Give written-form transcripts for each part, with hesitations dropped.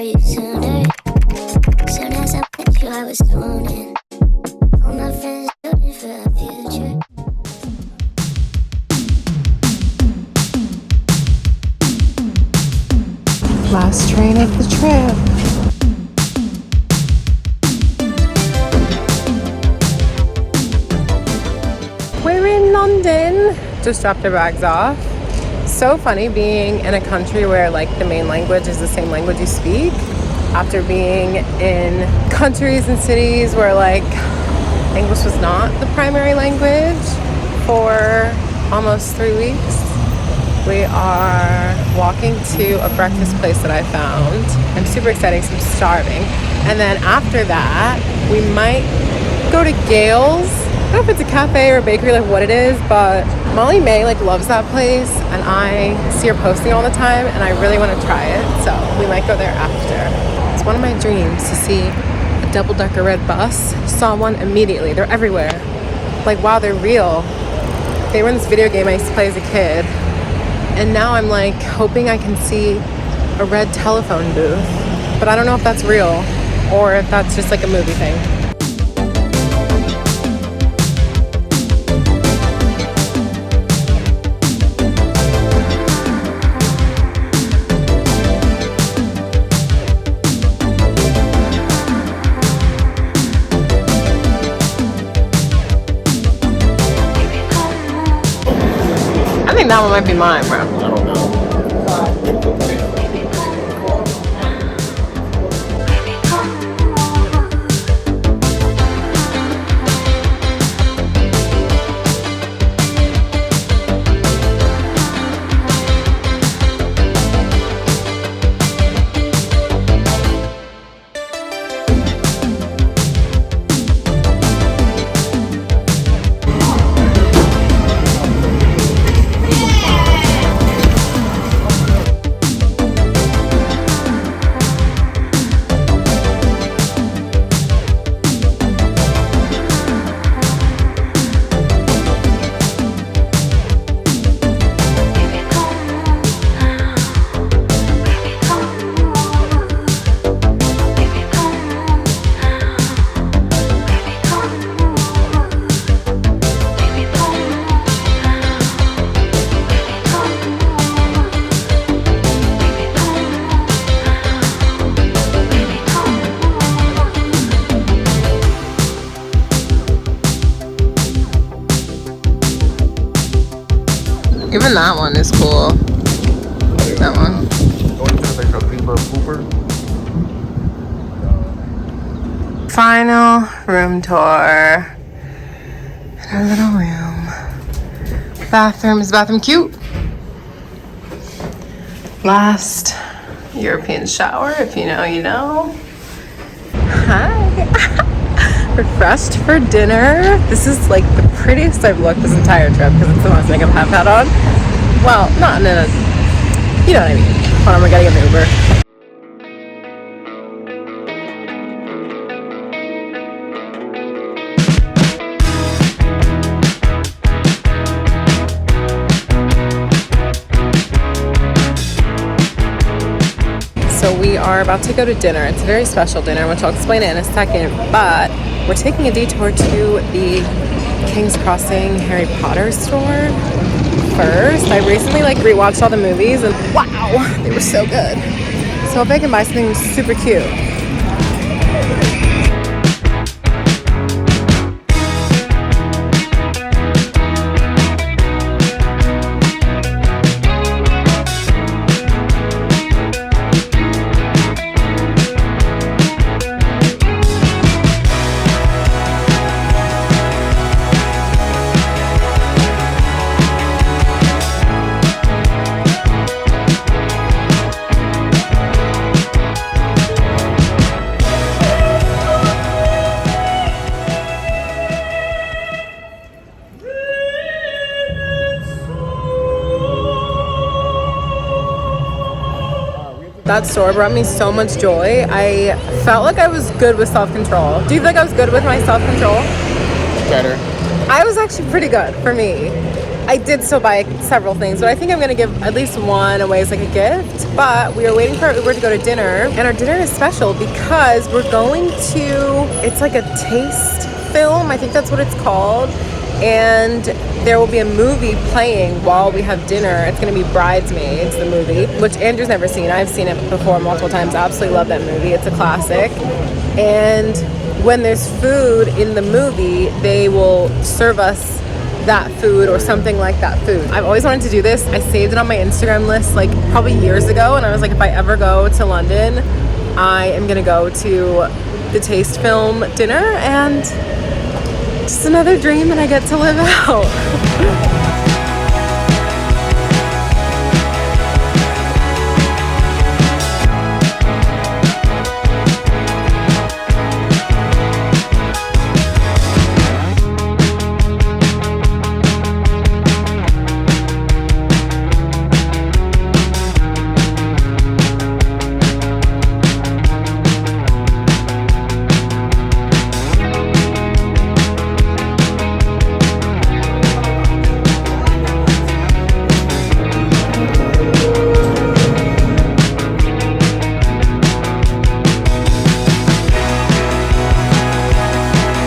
you sooner. Soon as I met you, I was tuning. All my friends rooting for our future. Last train of the trip. We're in London. Just dropped our bags off. So funny being in a country where like the main language is the same language you speak, after being in countries and cities where like English was not the primary language for almost 3 weeks. We are walking to a breakfast place that I found. I'm super excited because I'm starving. And then after that, we might go to Gale's. I don't know if it's a cafe or a bakery, like what it is, but Molly May like loves that place and I see her posting all the time and I really want to try it. So we might go there after. It's one of my dreams to see a double-decker red bus. Saw one immediately. They're everywhere. Like, wow, they're real. They were in this video game I used to play as a kid. And now I'm like hoping I can see a red telephone booth. But I don't know if that's real or if that's just like a movie thing. I think that one might be mine, bro. I don't know. Even that one is cool. That one. Final room tour. Our little room. Bathroom. Is the bathroom cute? Last European shower. If you know, you know. Hi. Refreshed for dinner. This is like the prettiest I've looked this entire trip because it's the most makeup I've had on. Well, not in a, you know what I mean. Hold on, we gotta get an Uber. So we are about to go to dinner. It's a very special dinner, which I'll explain it in a second, but we're taking a detour to the King's Crossing Harry Potter store first. I recently like rewatched all the movies and wow, they were so good. So if I can buy something super cute. That store brought me so much joy. I felt like I was good with self-control. Do you feel like I was good with my self-control? Better. I was actually pretty good for me. I did still buy several things, but I think I'm gonna give at least one away as like a gift. But we are waiting for our Uber to go to dinner, and our dinner is special because we're going to, it's like a taste film, I think that's what it's called, and there will be a movie playing while we have dinner. It's gonna be Bridesmaids, the movie, which Andrew's never seen. I've seen it before multiple times. I absolutely love that movie. It's a classic. And when there's food in the movie, they will serve us that food or something like that food. I've always wanted to do this. I saved it on my Instagram list like probably years ago, and I was like, if I ever go to London, I am gonna go to the taste film dinner, and just another dream that I get to live out.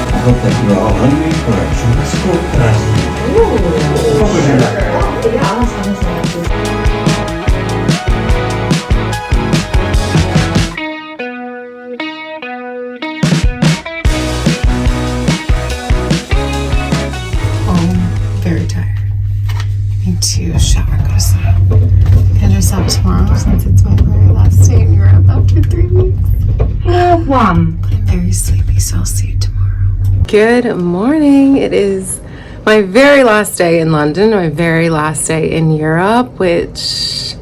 I hope that you are all hungry for a churrasco Brazil. Probably not. Oh, very tired. I need to shower, go to sleep. Get dressed up tomorrow since it's my very last day in Europe after 3 weeks. I'm very sleepy, so I'll see you tomorrow. Good morning. It is my very last day in London, my very last day in Europe, which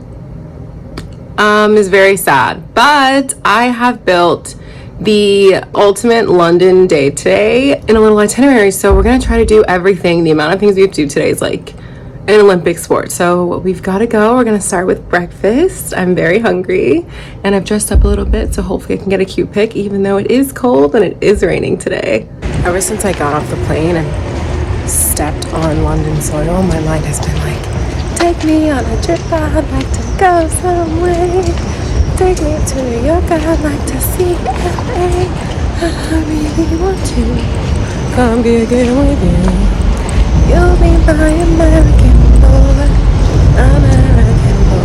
is very sad. But I have built the ultimate London day today in a little itinerary. So we're gonna try to do everything. The amount of things we have to do today is like an Olympic sport. So we've got to go. We're gonna start with breakfast. I'm very hungry, and I've dressed up a little bit, so hopefully I can get a cute pic, even though it is cold and it is raining today. Ever since I got off the plane and stepped on London soil, my mind has been like, take me on a trip, I'd like to go somewhere. Take me to New York, I'd like to see LA. I really want to come be again with you. You'll be my American boy, American boy.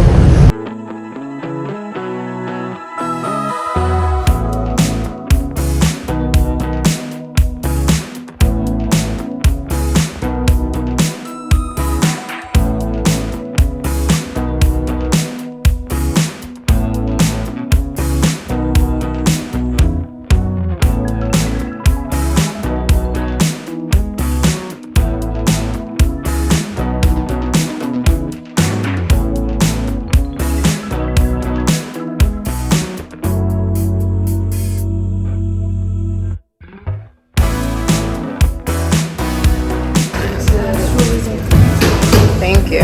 Thank you.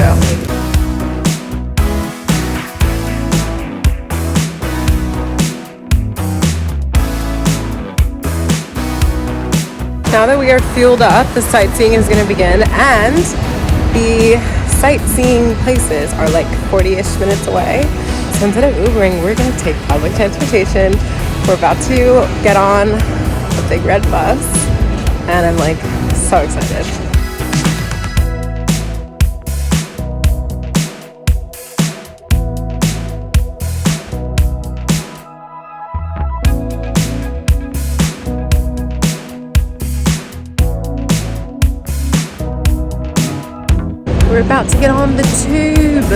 Now that we are fueled up, the sightseeing is going to begin, and the sightseeing places are like 40-ish minutes away. So instead of Ubering, we're going to take public transportation. We're about to get on a big red bus, and I'm like so excited. We're about to get on the tube.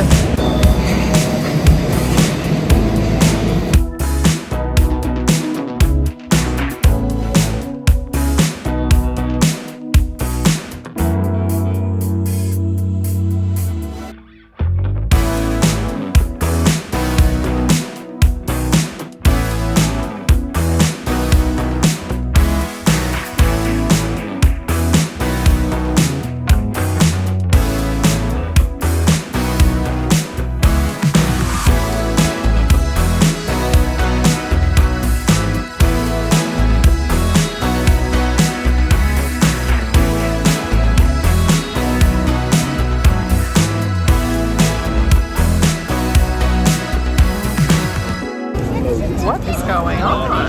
What is going on?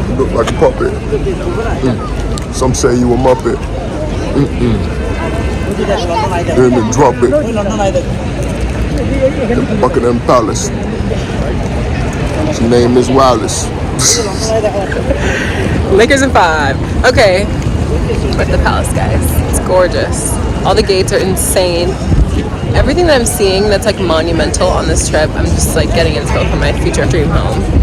You look like a puppet. Some say you a muppet. In the drop it. The Buckingham Palace. His name is Wallace. Lakers in 5. Okay. We're at the palace, guys. It's gorgeous. All the gates are insane. Everything that I'm seeing that's like monumental on this trip, I'm just like getting info for my future dream home.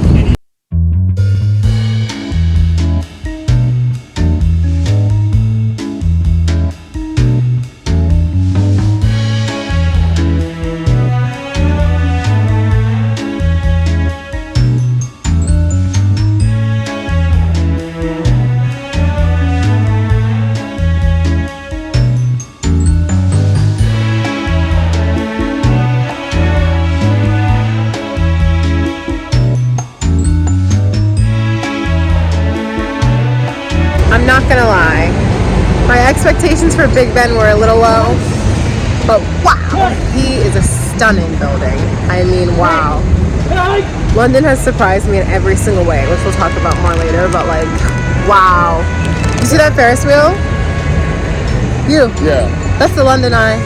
I'm not gonna lie, my expectations for Big Ben were a little low, but wow, he is a stunning building. I mean, wow. London has surprised me in every single way, which we'll talk about more later, but like, wow. You see that Ferris wheel? Yeah. That's the London Eye.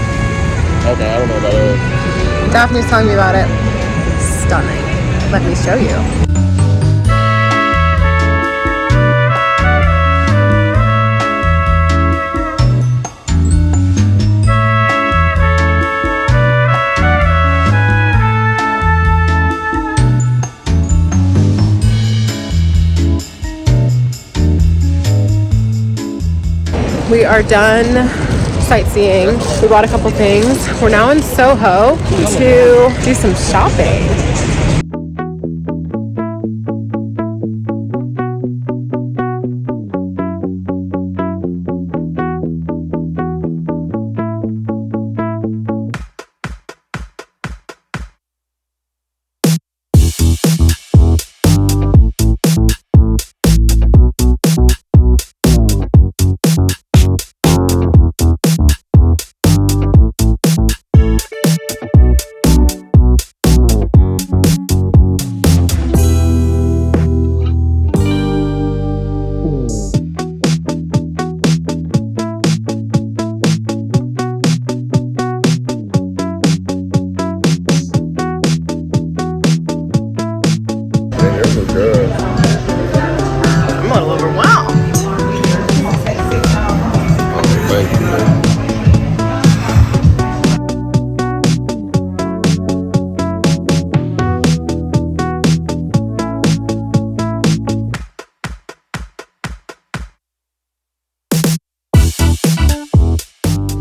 Okay, I don't know what that is. Daphne's telling me about it. Stunning. Let me show you. We are done sightseeing. We bought a couple things. We're now in Soho to do some shopping. I'm a little overwhelmed. Thank you, man.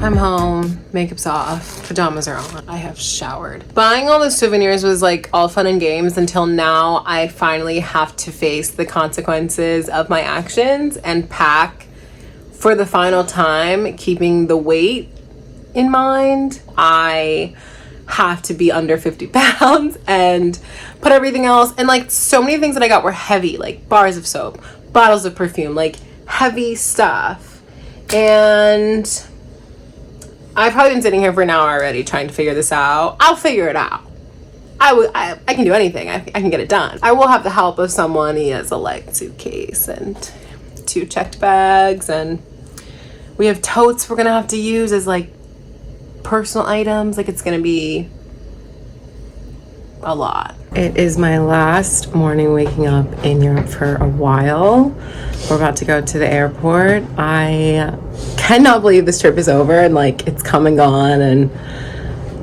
I'm home, makeup's off, pajamas are on, I have showered. Buying all the souvenirs was like all fun and games until now I finally have to face the consequences of my actions and pack for the final time, keeping the weight in mind. I have to be under 50 pounds and put everything else, and like so many things that I got were heavy, like bars of soap, bottles of perfume, like heavy stuff. And I've probably been sitting here for an hour already trying to figure this out. I'll figure it out. I can do anything. I can get it done. I will have the help of someone. He has a light suitcase and 2 checked bags, and we have totes we're gonna have to use as like personal items. Like it's gonna be a lot. It is my last morning waking up in Europe for a while. We're about to go to the airport. I cannot believe this trip is over and like it's come and gone, and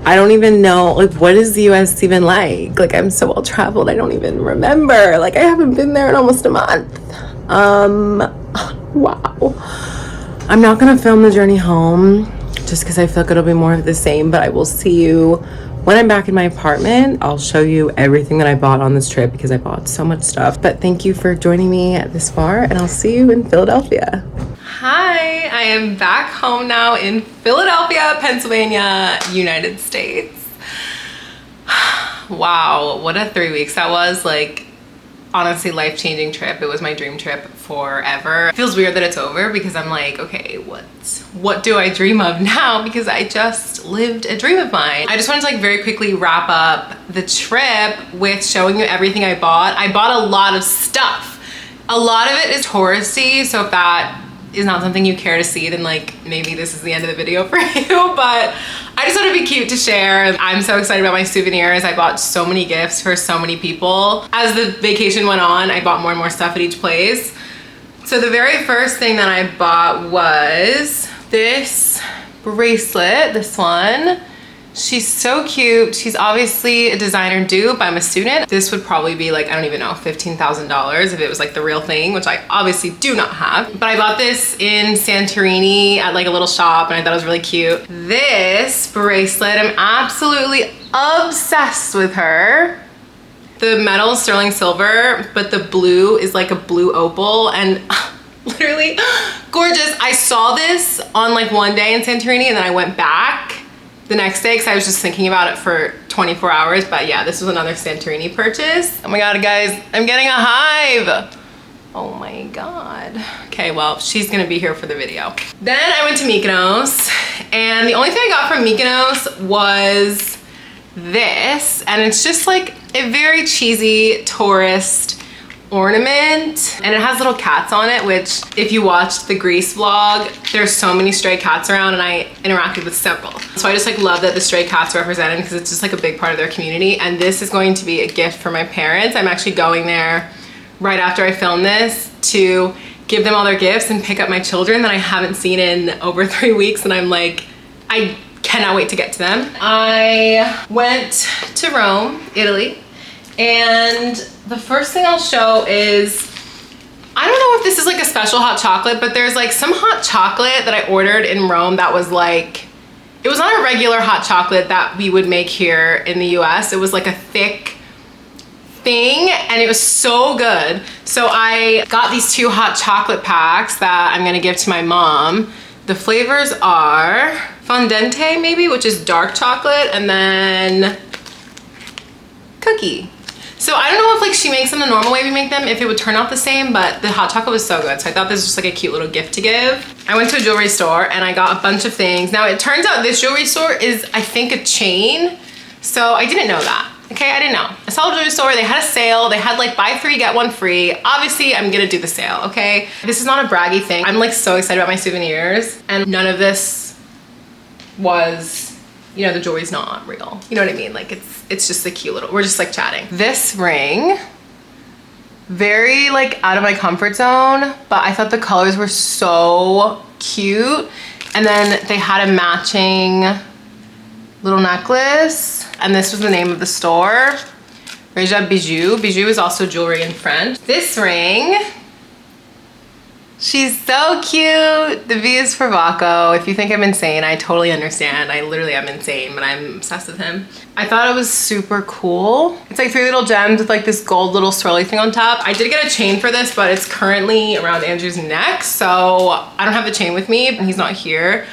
I don't even know like what is the US even like? Like I'm so well traveled, I don't even remember. Like I haven't been there in almost a month. Wow. I'm not gonna film the journey home just because I feel like it'll be more of the same, but I will see you when I'm back in my apartment. I'll show you everything that I bought on this trip because I bought so much stuff. But thank you for joining me this far, and I'll see you in Philadelphia. Hi, I am back home now in Philadelphia, Pennsylvania, United States. Wow, what a 3 weeks that was. Like, honestly life-changing trip. It was my dream trip forever. It feels weird that it's over because I'm like, okay, what do I dream of now? Because I just lived a dream of mine. I just wanted to like very quickly wrap up the trip with showing you everything I bought. I bought a lot of stuff. A lot of it is touristy, so if that is not something you care to see, then like maybe this is the end of the video for you, but I just thought it'd be cute to share. I'm so excited about my souvenirs. I bought so many gifts for so many people. As the vacation went on, I bought more and more stuff at each place. So the very first thing that I bought was this bracelet, this one. She's so cute. She's obviously a designer dupe. I'm a student. This would probably be like, I don't even know, $15,000 if it was like the real thing, which I obviously do not have. But I bought this in Santorini at like a little shop and I thought it was really cute. This bracelet, I'm absolutely obsessed with her. The metal is sterling silver, but the blue is like a blue opal and literally gorgeous. I saw this on like one day in Santorini and then I went back the next day because I was just thinking about it for 24 hours. But yeah, this was another Santorini purchase. Oh my God, guys, I'm getting a hive. Oh my God. Okay, well, she's gonna be here for the video. Then I went to Mykonos and the only thing I got from Mykonos was this. And it's just like a very cheesy tourist ornament and it has little cats on it, which if you watched the Greece vlog, there's so many stray cats around and I interacted with several. So I just like love that the stray cats are represented because it's just like a big part of their community. And this is going to be a gift for my parents. I'm actually going there right after I film this to give them all their gifts and pick up my children that I haven't seen in over 3 weeks. And I'm like, I cannot wait to get to them. I went to Rome, Italy, and the first thing I'll show is, I don't know if this is like a special hot chocolate, but there's like some hot chocolate that I ordered in Rome that was like, it was not a regular hot chocolate that we would make here in the US. It was like a thick thing and it was so good. So I got these 2 hot chocolate packs that I'm gonna give to my mom. The flavors are fondente maybe, which is dark chocolate, and then cookie. So I don't know if like she makes them the normal way we make them, if it would turn out the same, but the hot chocolate was so good. So I thought this was just like a cute little gift to give. I went to a jewelry store and I got a bunch of things. Now it turns out this jewelry store is, I think, a chain. So I didn't know that. Okay, I didn't know. I saw a jewelry store, they had a sale. They had like buy 3, get 1 free. Obviously I'm gonna do the sale, okay? This is not a braggy thing. I'm like so excited about my souvenirs and none of this was, you know, the jewelry's not real. You know what I mean? Like it's just a cute little, we're just like chatting. This ring, very like out of my comfort zone, but I thought the colors were so cute. And then they had a matching little necklace. And this was the name of the store, Reja Bijou. Bijou is also jewelry in French. This ring, she's so cute. The V is for Vaco. If you think I'm insane, I totally understand. I literally am insane, but I'm obsessed with him. I thought it was super cool. It's like 3 little gems with like this gold little swirly thing on top. I did get a chain for this, but it's currently around Andrew's neck, so I don't have the chain with me and he's not here.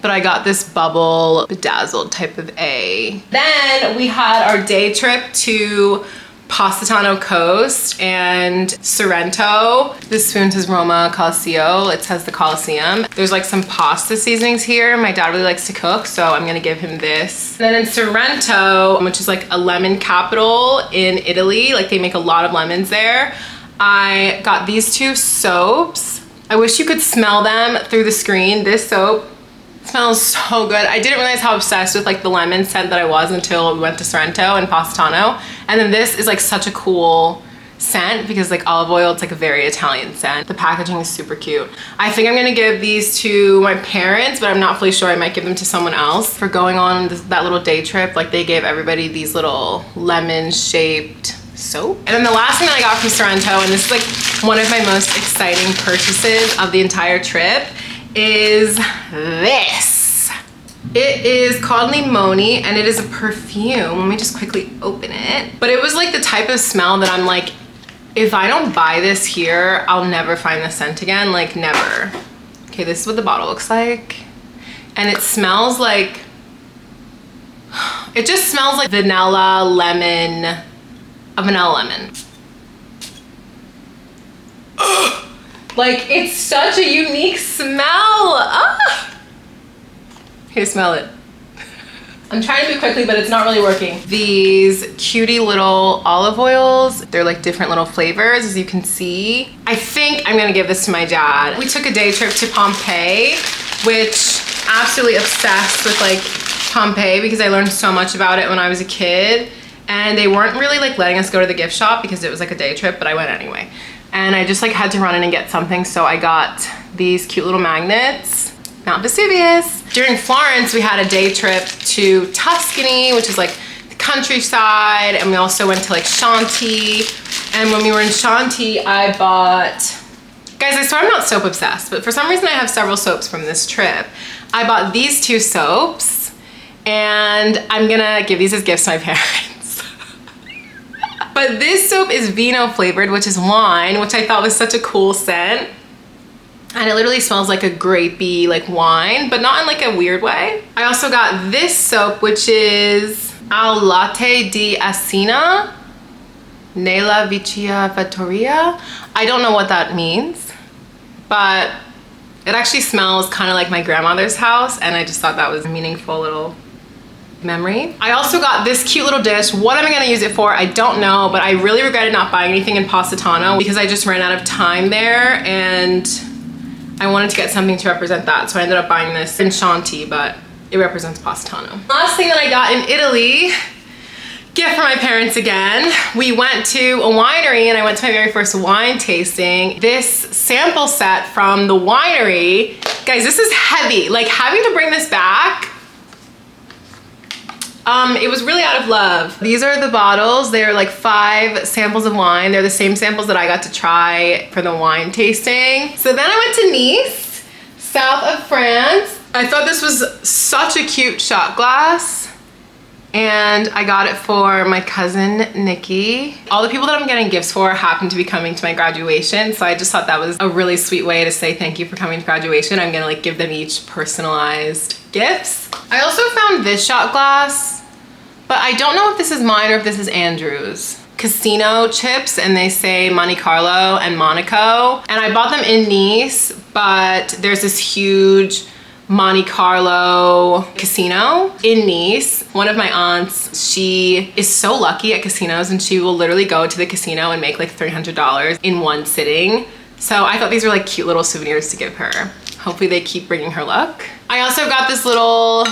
But I got this bubble bedazzled type of A. Then we had our day trip to Positano Coast and Sorrento. This spoon says Roma Colosseo. It says the Colosseum. There's like some pasta seasonings here. My dad really likes to cook, so I'm gonna give him this. And then in Sorrento, which is like a lemon capital in Italy, like they make a lot of lemons there, I got these 2 soaps. I wish you could smell them through the screen. This soap smells so good. I didn't realize how obsessed with like the lemon scent that I was until we went to Sorrento and Positano. And then this is like such a cool scent because like olive oil, it's like a very Italian scent. The packaging is super cute. I think I'm gonna give these to my parents, but I'm not fully sure. I might give them to someone else for going on that little day trip. Like they gave everybody these little lemon shaped soap. And then the last thing that I got from Sorrento, and this is like one of my most exciting purchases of the entire trip, is this. It is called Limoni and it is a perfume. Let me just quickly open it. But it was like the type of smell that I'm like, if I don't buy this here, I'll never find the scent again, like never. Okay, this is what the bottle looks like. And it smells like, it just smells like vanilla lemon, a vanilla lemon. Like, it's such a unique smell. Ah! Here, smell it. I'm trying to move quickly, but it's not really working. These cutie little olive oils, they're like different little flavors, as you can see. I think I'm gonna give this to my dad. We took a day trip to Pompeii, which absolutely obsessed with like Pompeii because I learned so much about it when I was a kid. And they weren't really like letting us go to the gift shop because it was like a day trip, but I went anyway. And I just like had to run in and get something, so I got these cute little magnets. Mount Vesuvius. During Florence, we had a day trip to Tuscany, which is like the countryside, and we also went to like Chianti. And when we were in Chianti, I bought, guys, I swear I'm not soap obsessed, but for some reason I have several soaps from this trip. I bought these 2 soaps, and I'm gonna give these as gifts to my parents. But this soap is vino flavored, which is wine, which I thought was such a cool scent. And it literally smells like a grapey, like wine, but not in like a weird way. I also got this soap, which is Al Latte di Asina Nella Vicia Fattoria. I don't know what that means, but it actually smells kind of like my grandmother's house, and I just thought that was a meaningful little memory. I also got this cute little dish. What am I gonna use it for? I don't know, but I really regretted not buying anything in Positano because I just ran out of time there, and I wanted to get something to represent that, so I ended up buying this in Chianti, but it represents Positano. Last thing that I got in Italy, gift for my parents again. We went to a winery and I went to my very first wine tasting. This sample set from the winery, guys, this is heavy. Like, having to bring this back, it was really out of love. These are the bottles. They're like 5 samples of wine. They're the same samples that I got to try for the wine tasting. So then I went to Nice, south of France. I thought this was such a cute shot glass, and I got it for my cousin, Nikki. All the people that I'm getting gifts for happen to be coming to my graduation, so I just thought that was a really sweet way to say thank you for coming to graduation. I'm gonna like give them each personalized gifts. I also found this shot glass, but I don't know if this is mine or if this is Andrew's. Casino chips, and they say Monte Carlo and Monaco. And I bought them in Nice, but there's this huge Monte Carlo casino in Nice. One of my aunts, she is so lucky at casinos, and she will literally go to the casino and make like $300 in one sitting. So I thought these were like cute little souvenirs to give her. Hopefully they keep bringing her luck. I also got this little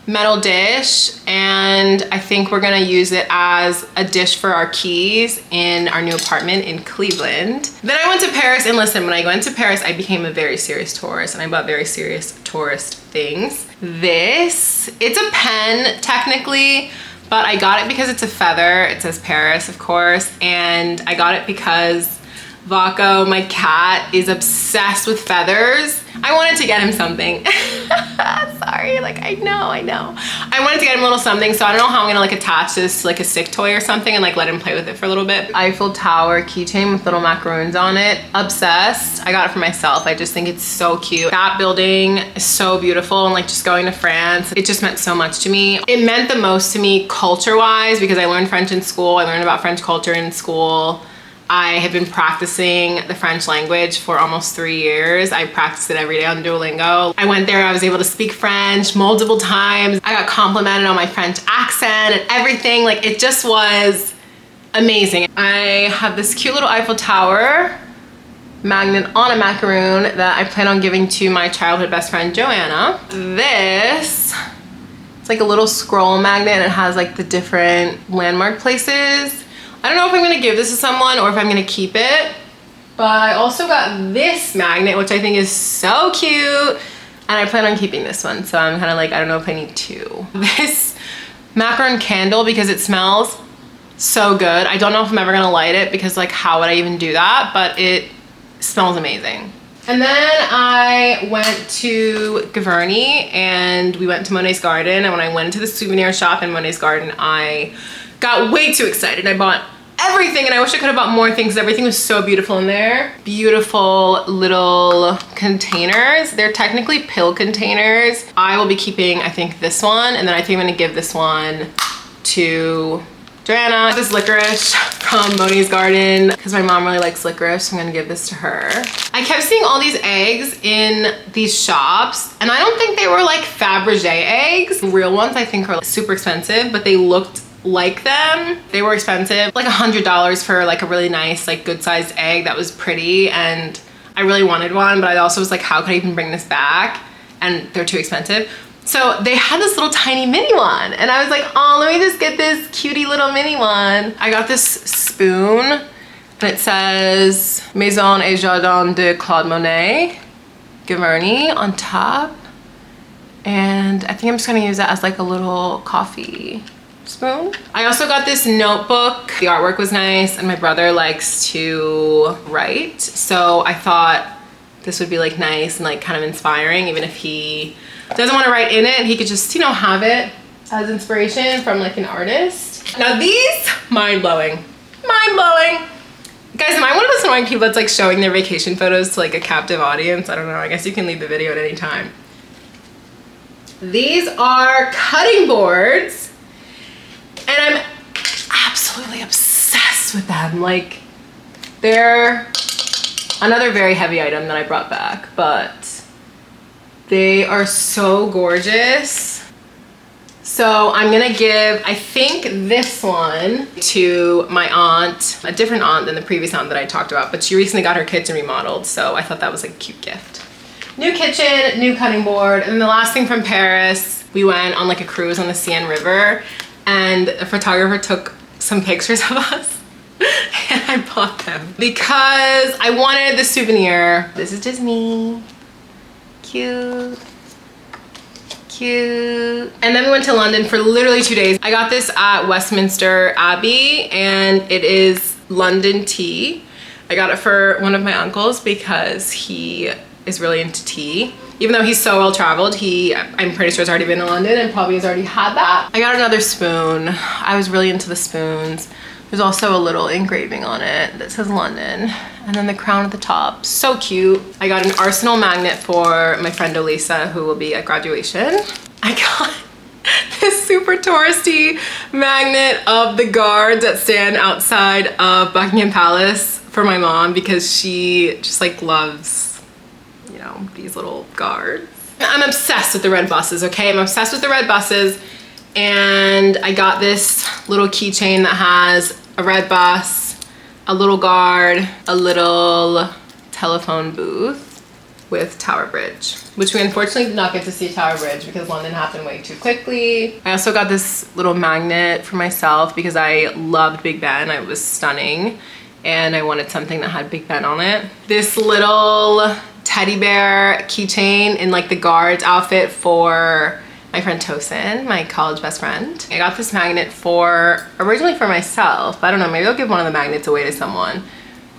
metal dish, and I think we're gonna use it as a dish for our keys in our new apartment in Cleveland. Then I went to Paris, and listen, when I went to Paris, I became a very serious tourist, and I bought very serious tourist things. This, it's a pen technically, but I got it because it's a feather. It says Paris, of course, and I got it because Vaco, my cat, is obsessed with feathers. I wanted to get him something. Sorry, like I know. I wanted to get him a little something, so I don't know how I'm gonna like attach this to like a stick toy or something and like let him play with it for a little bit. Eiffel Tower keychain with little macaroons on it. Obsessed. I got it for myself. I just think it's so cute. That building is so beautiful, and like just going to France, it just meant so much to me. It meant the most to me culture-wise because I learned French in school. I learned about French culture in school. I have been practicing the French language for almost 3 years. I practiced it every day on Duolingo. I went there, I was able to speak French multiple times. I got complimented on my French accent and everything. Like, it just was amazing. I have this cute little Eiffel Tower magnet on a macaroon that I plan on giving to my childhood best friend, Joanna. This, it's like a little scroll magnet, and it has like the different landmark places. I don't know if I'm gonna give this to someone or if I'm gonna keep it, but I also got this magnet, which I think is so cute, and I plan on keeping this one. So I'm kind of like, I don't know if I need 2. This macaron candle, because it smells so good. I don't know if I'm ever gonna light it because like, how would I even do that? But it smells amazing. And then I went to Giverny and we went to Monet's Garden. And when I went to the souvenir shop in Monet's Garden, I got way too excited. I bought everything, and I wish I could have bought more things. Everything was so beautiful in there. Beautiful little containers. They're technically pill containers. I will be keeping, I think, this one, and then I think I'm gonna give this one to Joanna, this licorice from Moni's Garden because my mom really likes licorice, so I'm gonna give this to her. I kept seeing all these eggs in these shops, and I don't think they were like Fabergé eggs. Real ones I think are like super expensive, but they looked like them. They were expensive, like $100 for like a really nice, like good sized egg that was pretty, and I really wanted one, but I also was like, how could I even bring this back? And they're too expensive. So they had this little tiny mini one, and I was like, oh, let me just get this cutie little mini one. I got this spoon, and it says Maison et Jardin de Claude Monet, Giverny on top. And I think I'm just gonna use that as like a little coffee spoon. I also got this notebook. The artwork was nice, and my brother likes to write, so I thought this would be like nice and like kind of inspiring. Even if he doesn't want to write in it, he could just, you know, have it as inspiration from like an artist. Now these, mind-blowing. Mind-blowing. Guys, am I one of those annoying people that's like showing their vacation photos to like a captive audience? I don't know, I guess you can leave the video at any time. These are cutting boards, and I'm absolutely obsessed with them. Like, they're another very heavy item that I brought back, but they are so gorgeous. So I'm gonna give, I think, this one to my aunt, a different aunt than the previous aunt that I talked about, but she recently got her kitchen remodeled, so I thought that was like a cute gift. New kitchen, new cutting board, and the last thing from Paris, we went on like a cruise on the Seine River, and a photographer took some pictures of us. And I bought them because I wanted the souvenir. This is just me. Cute. Cute. And then we went to London for literally 2 days. I got this at Westminster Abbey, and it is London tea. I got it for one of my uncles because he is really into tea. Even though he's so well traveled, I'm pretty sure has already been to London and probably has already had that. I got another spoon. I was really into the spoons. There's also a little engraving on it that says London, and then the crown at the top. So cute. I got an Arsenal magnet for my friend Elisa, who will be at graduation. I got this super touristy magnet of the guards that stand outside of Buckingham Palace for my mom because she just like loves, you know, these little guards. I'm obsessed with the red buses, okay? I'm obsessed with the red buses. And I got this little keychain that has a red bus, a little guard, a little telephone booth with Tower Bridge, which we unfortunately did not get to see Tower Bridge because London happened way too quickly. I also got this little magnet for myself because I loved Big Ben. It was stunning, and I wanted something that had Big Ben on it. This little teddy bear keychain in like the guard's outfit for my friend Tosin, my college best friend. I got this magnet originally for myself. I don't know, maybe I'll give one of the magnets away to someone.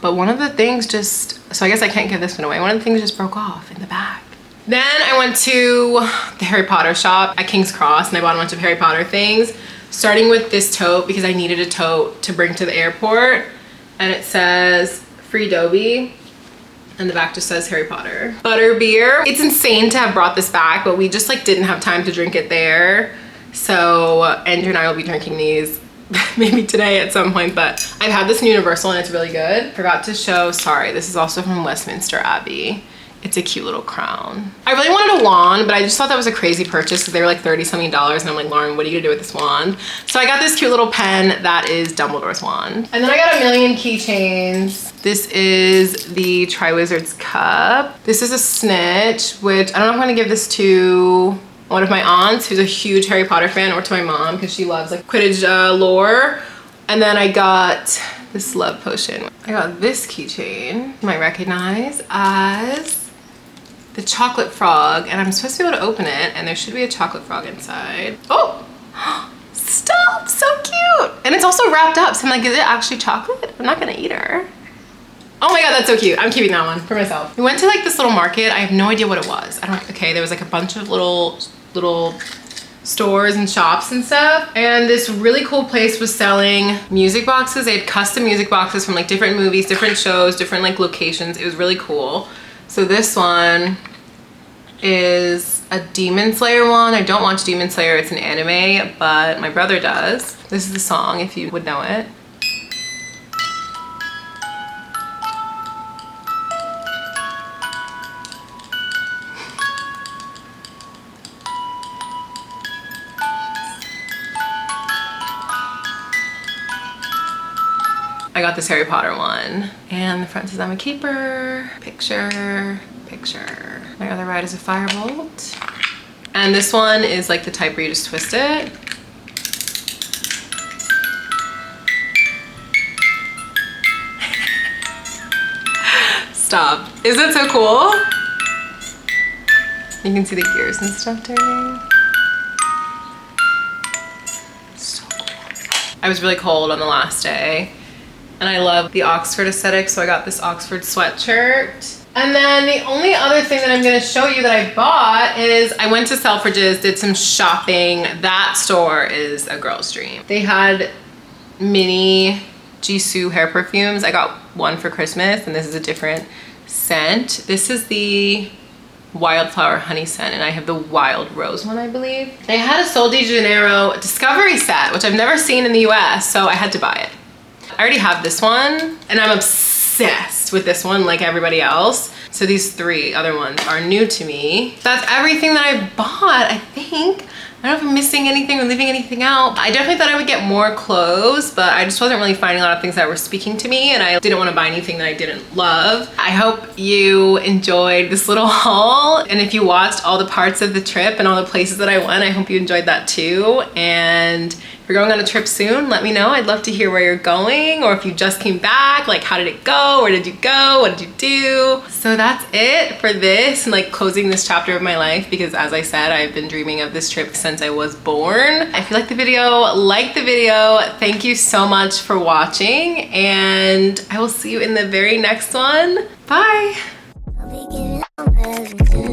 But one of the things so I guess I can't give this one away. One of the things just broke off in the back. Then I went to the Harry Potter shop at King's Cross, and I bought a bunch of Harry Potter things, starting with this tote because I needed a tote to bring to the airport. And it says Free Dobie. And the back just says Harry Potter. Butter beer. It's insane to have brought this back, but we just like didn't have time to drink it there. So Andrew and I will be drinking these maybe today at some point, but I've had this in Universal and it's really good. Forgot to show, sorry, this is also from Westminster Abbey. It's a cute little crown. I really wanted a wand, but I just thought that was a crazy purchase because they were like $30-something, and I'm like, Lauren, what are you gonna do with this wand? So I got this cute little pen that is Dumbledore's wand. And then I got a million keychains. This is the Triwizards cup. This is a snitch, which I don't know if I'm gonna give this to one of my aunts who's a huge Harry Potter fan, or to my mom because she loves like Quidditch lore. And then I got this love potion. I got this keychain you might recognize as the chocolate frog, and I'm supposed to be able to open it, and there should be a chocolate frog inside. Oh, stop, so cute. And it's also wrapped up, so I'm like, is it actually chocolate? I'm not gonna eat her. Oh my God, that's so cute. I'm keeping that one for myself. We went to like this little market. I have no idea what it was. Okay, there was like a bunch of little stores and shops and stuff, and this really cool place was selling music boxes. They had custom music boxes from like different movies, different shows, different like locations. It was really cool. So this one is a Demon Slayer one. I don't watch Demon Slayer, it's an anime, but my brother does. This is the song, if you would know it. I got this Harry Potter one. And the front says, I'm a keeper. Picture, picture. My other ride is a firebolt. And this one is like the type where you just twist it. Stop. Isn't that so cool? You can see the gears and stuff turning. So cool. I was really cold on the last day. And I love the Oxford aesthetic, so I got this Oxford sweatshirt. And then the only other thing that I'm gonna show you that I bought is I went to Selfridges, did some shopping. That store is a girl's dream. They had mini Jisoo hair perfumes. I got one for Christmas, and this is a different scent. This is the Wildflower Honey scent, and I have the Wild Rose one, I believe. They had a Sol de Janeiro Discovery set, which I've never seen in the US, so I had to buy it. I already have this one, and I'm obsessed with this one like everybody else. So these three other ones are new to me. That's everything that I bought, I think. I don't know if I'm missing anything or leaving anything out. I definitely thought I would get more clothes, but I just wasn't really finding a lot of things that were speaking to me, and I didn't want to buy anything that I didn't love. I hope you enjoyed this little haul, and if you watched all the parts of the trip and all the places that I went, I hope you enjoyed that too. And if you're going on a trip soon, let me know. I'd love to hear where you're going, or if you just came back, like how did it go? Where did you go? What did you do? So that's it for this, and like closing this chapter of my life, because as I said, I've been dreaming of this trip since I was born. If you liked the video, like the video. Thank you so much for watching, and I will see you in the very next one. Bye. I'll be giving all my love to